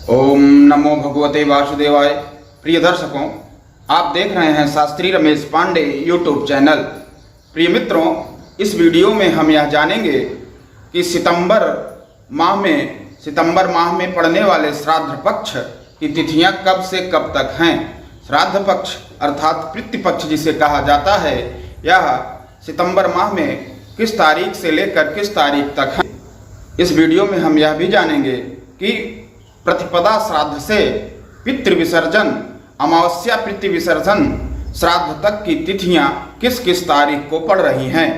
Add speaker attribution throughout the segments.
Speaker 1: ओम नमो भगवते वासुदेवाय। प्रिय दर्शकों, आप देख रहे हैं शास्त्री रमेश पांडे यूट्यूब चैनल। प्रिय मित्रों, इस वीडियो में हम यह जानेंगे कि सितंबर माह में पड़ने वाले श्राद्ध पक्ष की तिथियां कब से कब तक हैं। श्राद्ध पक्ष अर्थात पितृपक्ष जिसे कहा जाता है, यह सितंबर माह में किस तारीख से लेकर किस तारीख तक है। इस वीडियो में हम यह भी जानेंगे कि प्रतिपदा श्राद्ध से पितृ विसर्जन, अमावस्या पितृ विसर्जन श्राद्ध तक की तिथियां किस किस तारीख को पड़ रही हैं।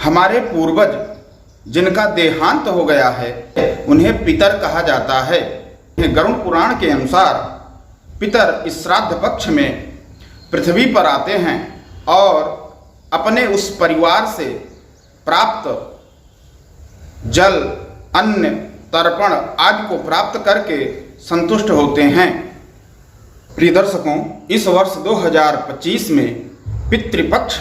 Speaker 1: हमारे पूर्वज जिनका देहांत हो गया है उन्हें पितर कहा जाता है। गरुड़ पुराण के अनुसार पितर इस श्राद्ध पक्ष में पृथ्वी पर आते हैं और अपने उस परिवार से प्राप्त जल, अन्न, तर्पण आदि को प्राप्त करके संतुष्ट होते हैं। प्रिय दर्शकों, इस वर्ष 2025 में पितृपक्ष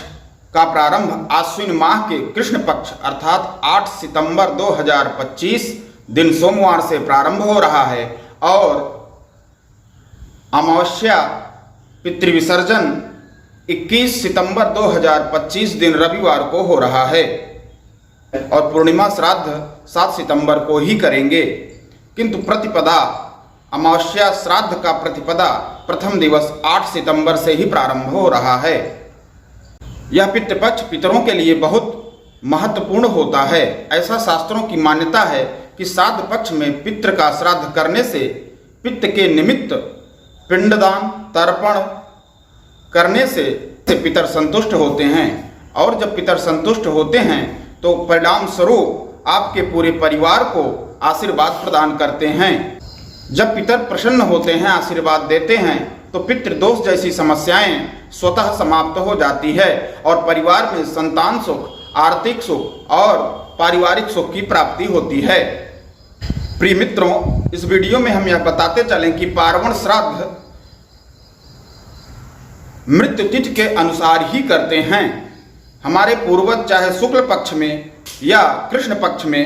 Speaker 1: का प्रारंभ आश्विन माह के कृष्ण पक्ष अर्थात 8 सितंबर 2025 दिन सोमवार से प्रारंभ हो रहा है और अमावस्या पितृविसर्जन 21 सितंबर 2025 दिन रविवार को हो रहा है और पूर्णिमा श्राद्ध 7 सितंबर को ही करेंगे। किंतु प्रतिपदा अमावस्या श्राद्ध का प्रतिपदा प्रथम दिवस 8 सितंबर से ही प्रारंभ हो रहा है। यह पितृपक्ष पितरों के लिए बहुत महत्वपूर्ण होता है। ऐसा शास्त्रों की मान्यता है कि श्राद्ध पक्ष में पितृ का श्राद्ध करने से पितृ के निमित्त पिंडदान, तर्पण करने से पितर संतुष्ट होते हैं और जब पितर संतुष्ट होते हैं तो परिणाम स्वरूप आपके पूरे परिवार को आशीर्वाद प्रदान करते हैं। जब पितर प्रसन्न होते हैं, आशीर्वाद देते हैं, तो पितृदोष जैसी समस्याएं स्वतः समाप्त हो जाती है और परिवार में संतान सुख, आर्थिक सुख और पारिवारिक सुख की प्राप्ति होती है। प्रिय मित्रों, इस वीडियो में हम यह बताते चलें कि पार्वण श्राद्ध मृत्यु तिथि के अनुसार ही करते हैं। हमारे पूर्वज चाहे शुक्ल पक्ष में या कृष्ण पक्ष में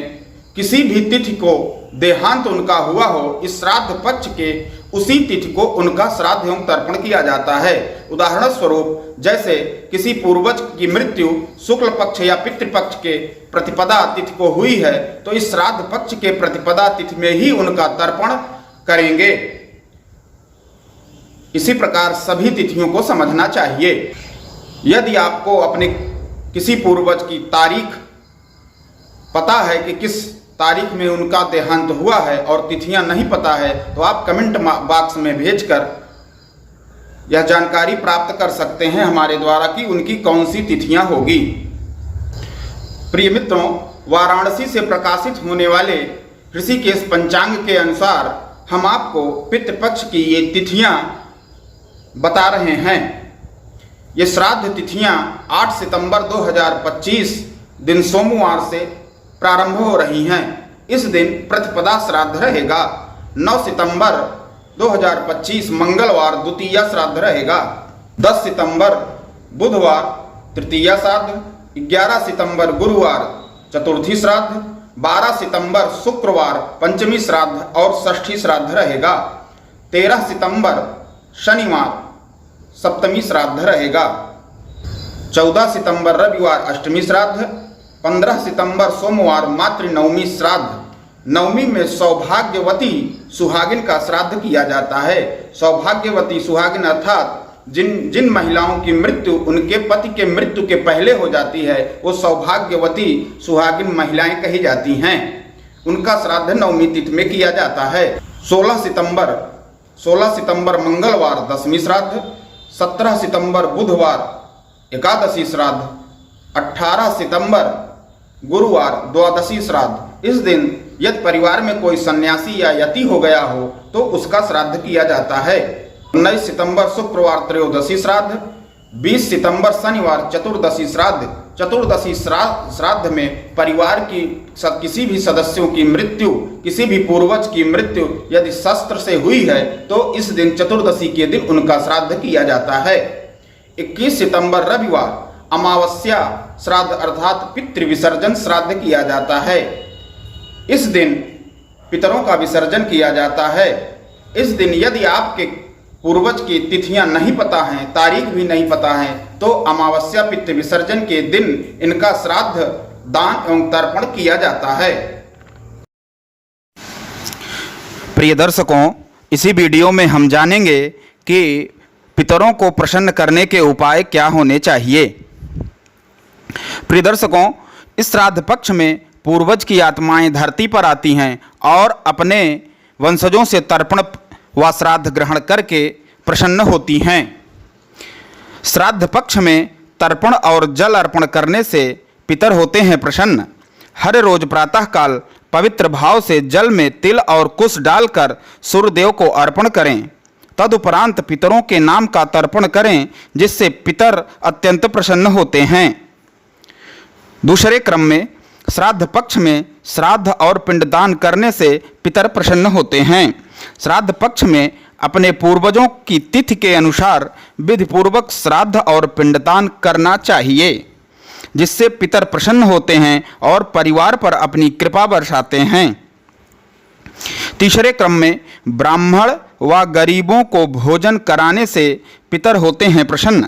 Speaker 1: किसी भी तिथि को देहांत उनका हुआ हो, इस श्राद्ध पक्ष के उसी तिथि को उनका श्राद्ध एवं तर्पण किया जाता है। उदाहरण स्वरूप जैसे किसी पूर्वज की मृत्यु शुक्ल पक्ष या पितृपक्ष के प्रतिपदा तिथि को हुई है तो इस श्राद्ध पक्ष के प्रतिपदा तिथि में ही उनका तर्पण करेंगे। इसी प्रकार सभी तिथियों को समझना चाहिए। यदि आपको अपने किसी पूर्वज की तारीख पता है कि किस तारीख में उनका देहांत हुआ है और तिथियां नहीं पता है तो आप कमेंट बॉक्स में भेजकर यह जानकारी प्राप्त कर सकते हैं हमारे द्वारा कि उनकी कौन सी तिथियां होगी। प्रिय मित्रों, वाराणसी से प्रकाशित होने वाले ऋषिकेश पंचांग के अनुसार हम आपको पितृपक्ष की ये तिथियां बता रहे हैं। ये श्राद्ध तिथियां 8 सितंबर 2025 दिन सोमवार से प्रारंभ हो रही हैं। इस दिन प्रतिपदा श्राद्ध रहेगा। 9 सितंबर 2025 मंगलवार द्वितीया श्राद्ध रहेगा। 10 सितंबर बुधवार तृतीया श्राद्ध, 11 सितंबर गुरुवार चतुर्थी श्राद्ध, 12 सितंबर शुक्रवार पंचमी श्राद्ध और षष्ठी श्राद्ध रहेगा। 13 सितंबर शनिवार सप्तमी श्राद्ध रहेगा। 14 सितंबर रविवार अष्टमी श्राद्ध, 15 सितंबर सोमवार मातृ नवमी श्राद्ध। नवमी में सौभाग्यवती सुहागिन का श्राद्ध किया जाता है। सौभाग्यवती सुहागिन अर्थात जिन महिलाओं की मृत्यु उनके पति के मृत्यु के पहले हो जाती है वो सौभाग्यवती सुहागिन महिलाएं कही जाती हैं। उनका श्राद्ध नवमी तिथि में किया जाता है। 16 सितंबर मंगलवार दशमी श्राद्ध, 17 सितंबर बुधवार एकादशी श्राद्ध, 18 सितंबर गुरुवार द्वादशी श्राद्ध। इस दिन यदि परिवार में कोई सन्यासी या यति हो गया हो तो उसका श्राद्ध किया जाता है। 19 सितंबर शुक्रवार त्रयोदशी श्राद्ध, 20 सितंबर शनिवार चतुर्दशी श्राद्ध। चतुर्दशी श्राद्ध में परिवार की किसी भी सदस्यों की मृत्यु, किसी भी पूर्वज की मृत्यु यदि शस्त्र से हुई है तो इस दिन चतुर्दशी के दिन उनका श्राद्ध किया जाता है। 21 सितंबर रविवार अमावस्या श्राद्ध अर्थात पितृ विसर्जन श्राद्ध किया जाता है। इस दिन पितरों का विसर्जन किया जाता है। इस दिन यदि आपके पूर्वज की तिथियां नहीं पता हैं, तारीख भी नहीं पता है, तो अमावस्या पितृ विसर्जन के दिन इनका श्राद्ध, दान एवं तर्पण किया जाता है। प्रिय दर्शकों, इसी वीडियो में हम जानेंगे कि पितरों को प्रसन्न करने के उपाय क्या होने चाहिए। प्रिय दर्शकों, इस श्राद्ध पक्ष में पूर्वज की आत्माएं धरती पर आती हैं और अपने वंशजों से तर्पण व श्राद्ध ग्रहण करके प्रसन्न होती हैं। श्राद्ध पक्ष में तर्पण और जल अर्पण करने से पितर होते हैं प्रसन्न। हर रोज प्रातःकाल पवित्र भाव से जल में तिल और कुश डालकर सूर्यदेव को अर्पण करें। तदुपरांत पितरों के नाम का तर्पण करें, जिससे पितर अत्यंत प्रसन्न होते हैं। दूसरे क्रम में श्राद्ध पक्ष में श्राद्ध और पिंडदान करने से पितर प्रसन्न होते हैं। श्राद्ध पक्ष में अपने पूर्वजों की तिथि के अनुसार विधिपूर्वक श्राद्ध और पिंडदान करना चाहिए, जिससे पितर प्रसन्न होते हैं और परिवार पर अपनी कृपा बरसाते हैं। तीसरे क्रम में ब्राह्मण व गरीबों को भोजन कराने से पितर होते हैं प्रसन्न।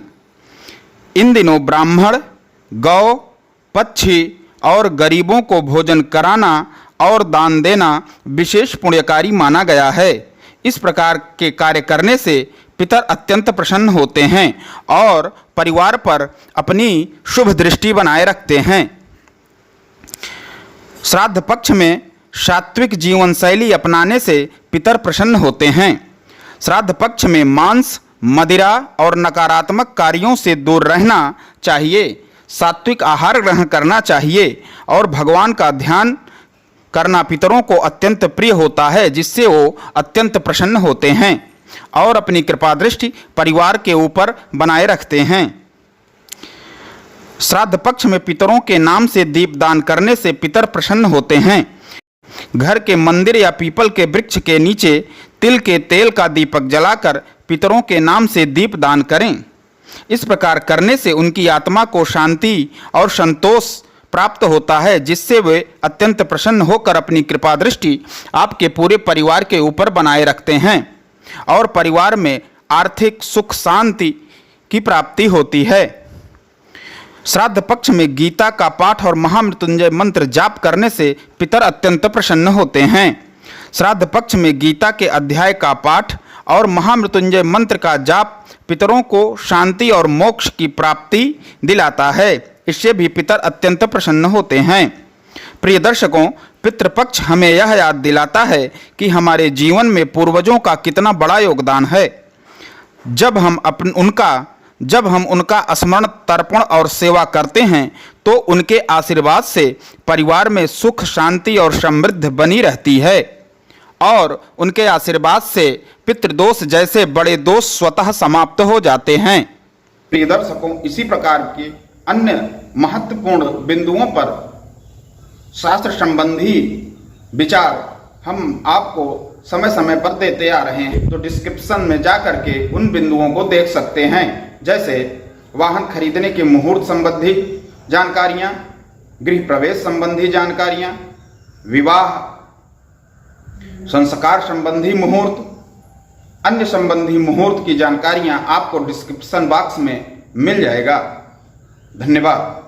Speaker 1: इन दिनों ब्राह्मण, गौ, पक्षी और गरीबों को भोजन कराना और दान देना विशेष पुण्यकारी माना गया है। इस प्रकार के कार्य करने से पितर अत्यंत प्रसन्न होते हैं और परिवार पर अपनी शुभ दृष्टि बनाए रखते हैं। श्राद्ध पक्ष में सात्विक जीवन शैली अपनाने से पितर प्रसन्न होते हैं। श्राद्ध पक्ष में मांस, मदिरा और नकारात्मक कार्यों से दूर रहना चाहिए। सात्विक आहार ग्रहण करना चाहिए और भगवान का ध्यान करना पितरों को अत्यंत प्रिय होता है, जिससे वो अत्यंत प्रसन्न होते हैं और अपनी कृपा दृष्टि परिवार के ऊपर बनाए रखते हैं। श्राद्ध पक्ष में पितरों के नाम से दीपदान करने से पितर प्रसन्न होते हैं। घर के मंदिर या पीपल के वृक्ष के नीचे तिल के तेल का दीपक जलाकर पितरों के नाम से दीपदान करें। इस प्रकार करने से उनकी आत्मा को शांति और संतोष प्राप्त होता है, जिससे वे अत्यंत प्रसन्न होकर अपनी कृपा दृष्टि आपके पूरे परिवार के ऊपर बनाए रखते हैं और परिवार में आर्थिक सुख शांति की प्राप्ति होती है। श्राद्ध पक्ष में गीता का पाठ और महामृत्युंजय मंत्र जाप करने से पितर अत्यंत प्रसन्न होते हैं। श्राद्ध पक्ष में गीता के अध्याय का पाठ और महामृत्युंजय मंत्र का जाप पितरों को शांति और मोक्ष की प्राप्ति दिलाता है। इससे भी पितर अत्यंत प्रसन्न होते हैं। प्रिय दर्शकों, पितृपक्ष हमें यह याद दिलाता है कि हमारे जीवन में पूर्वजों का कितना बड़ा योगदान है। जब हम उनका स्मरण, तर्पण और सेवा करते हैं, तो उनके आशीर्वाद से परिवार में सुख, शांति और समृद्धि बनी रहती है और उनके आशीर्वाद से पितृदोष जैसे बड़े दोष स्वतः समाप्त हो जाते हैं। प्रिय दर्शकों, इसी प्रकार के अन्य महत्वपूर्ण बिंदुओं पर शास्त्र संबंधी विचार हम आपको समय समय पर देते आ रहे हैं, तो डिस्क्रिप्शन में जा करके उन बिंदुओं को देख सकते हैं। जैसे वाहन खरीदने के मुहूर्त संबंधी जानकारियां, गृह प्रवेश संबंधी जानकारियां, विवाह संस्कार संबंधी मुहूर्त, अन्य संबंधी मुहूर्त की जानकारियां आपको डिस्क्रिप्शन बॉक्स में मिल जाएगा। धन्यवाद।